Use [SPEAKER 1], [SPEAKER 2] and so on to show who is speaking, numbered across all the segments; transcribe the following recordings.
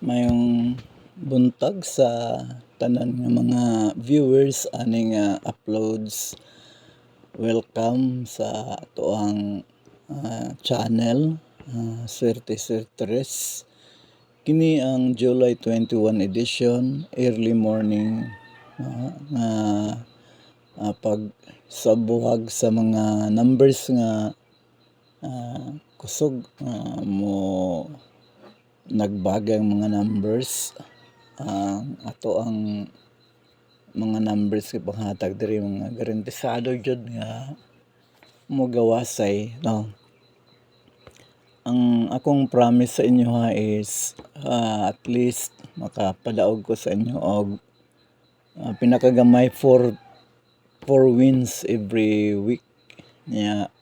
[SPEAKER 1] Mayong buntag sa tanan nga mga viewers aning uploads. Welcome sa atoang channel, Swerte Swertres. Kini ang July 21 edition, early morning nga pagsabuhag sa mga numbers nga kusog mo nagbagang mga numbers. Ato ang mga numbers kay panghatag diri mga garantisado jud nga mogawasay, no. Ang akong promise sa inyo is at least makapadaog ko sa inyo og pinakagamay 4 wins every week.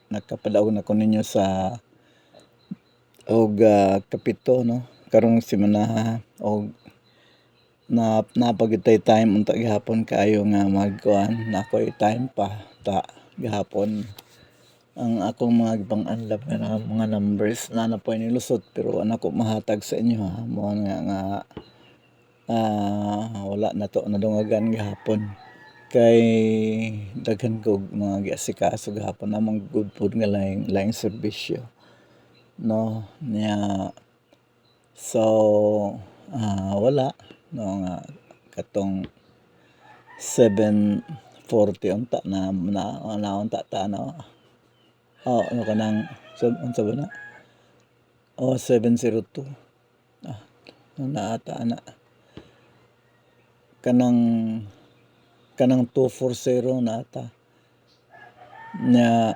[SPEAKER 1] Nakapadaog na ko ninyo sa og kapito, no, karong semana og napagitay time unta gihapon kaayo nga magkuan na ako'y time pa ta gihapon ang akong mga pang-anlab nga mga numbers na napoy nilusot pero ana ko mahatag sa inyo mo nga wala na to nadungagan gihapon kay daghan kog mga giasikaso gihapon namang good food nga laing serbisyo, no niya. So wala no nga katong 7:40 unta na unta ta no. Ano kanang unsa ba na? 7:02. Naata na. Kanang 240 naata. Nya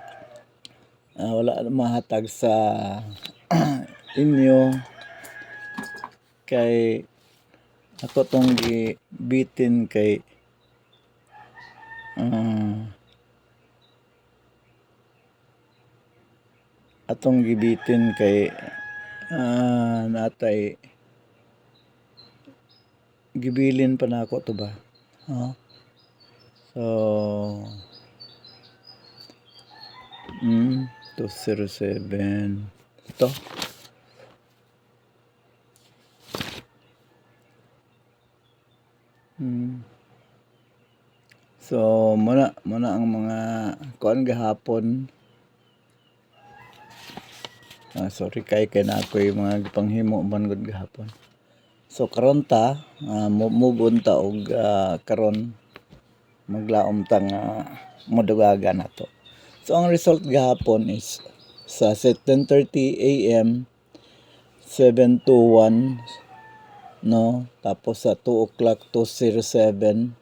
[SPEAKER 1] wala mahatag sa inyo kay ako tong gibitin kay atong gibitin kay natay gibilin pa na ako to ba, so 207 ito. So muna ang mga kuan gahapon. Sorry kay na ako'y mga gipanghimo man gud gahapon. So karon ta move on ta og karon maglaom ta nga modugagan nato. So ang result gahapon is sa 10:30 AM 721, no, tapos sa 2 o'clock 207,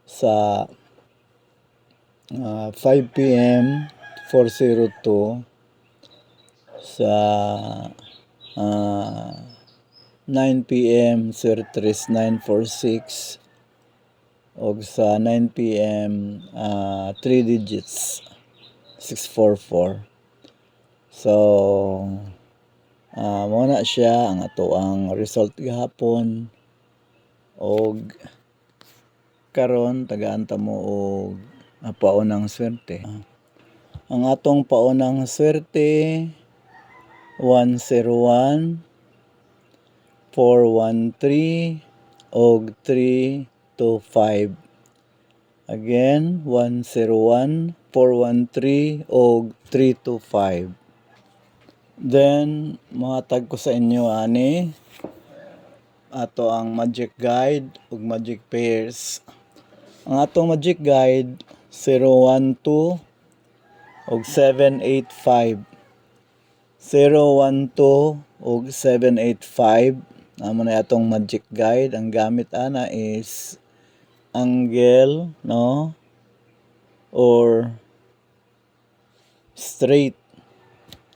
[SPEAKER 1] sa 5 PM 402, sa 9 PM 33946 og sa 9 PM 3 digits 644. So mao na siya ang ato ang result gihapon og karon tagaan ta mo og paunang swerte. Ang atong paunang swerte 101, 413 og 325. Again 101, 413 og 325. Then mahatag ko sa inyo ani ato ang magic guide ug magic pairs. Ang atong magic guide 012 og 785. 012 og 785 amo na atong magic guide. Ang gamit ana is angle, no, or straight.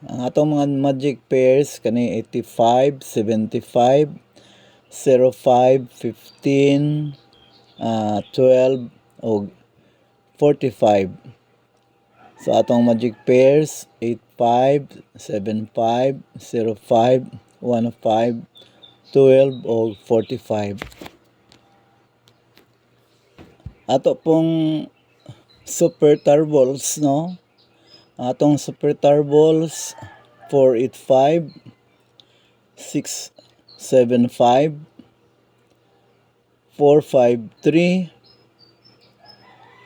[SPEAKER 1] Ang atong mga magic pairs kani 85, 75, 05, 15, 12 og 45. So atong magic pairs 85, 75, 05, 15, 12 og 45. Ato pong super turbols, no, atong super turbols 485, 75 453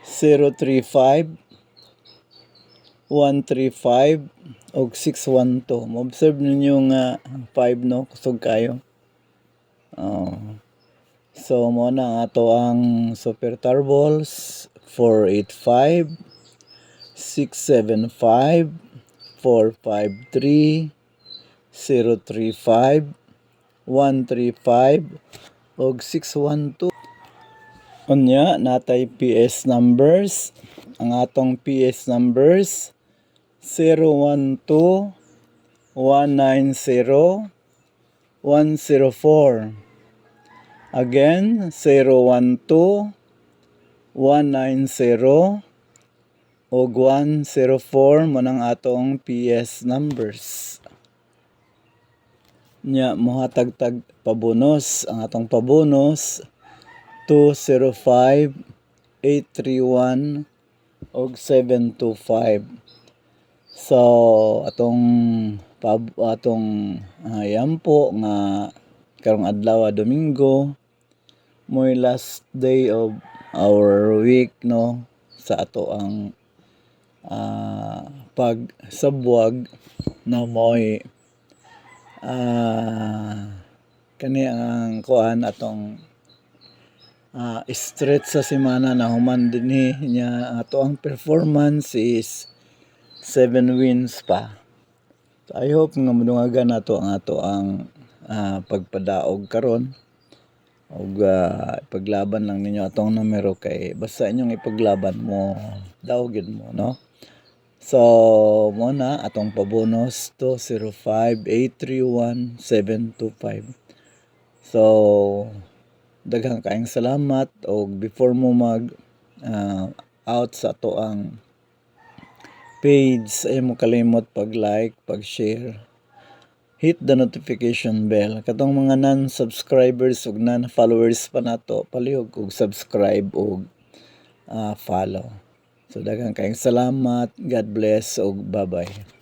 [SPEAKER 1] 035 135 og 612. Mo-observe ninyo nga 5 no kusog kayo. So mo na ang ato ang Super Tarballs 485 675 453 035 135 og 612. Unya natay PS numbers. Ang atong PS numbers 012 190 104. Again 012 190 og 104 mo nang atong PS numbers. Nya mohatag-tag pabonus. Ang atong pabonus 205 831 og 725. So atong yampo nga karong adlaw Domingo mo'y last day of our week no sa ato ang pagsabwag na mo'y kani ang kuan atong stretch sa semana na human dinhi nya ato ang performance is 7 wins pa. So I hope nga madungagan nato ang ato ang pagpadaog karon og ipaglaban lang ninyo atong numero kay basta inyong ipaglaban mo daw gid mo no. So mo na atong pabonus 205 831 725. So daghang kaayong salamat og before mo mag out sa ato ang page ay mo kalimot pag-like, pag-share, hit the notification bell. Katong mga non-subscribers ug non-followers pa nato palihog og subscribe og follow. So daghang kaayong salamat. God bless og bye-bye.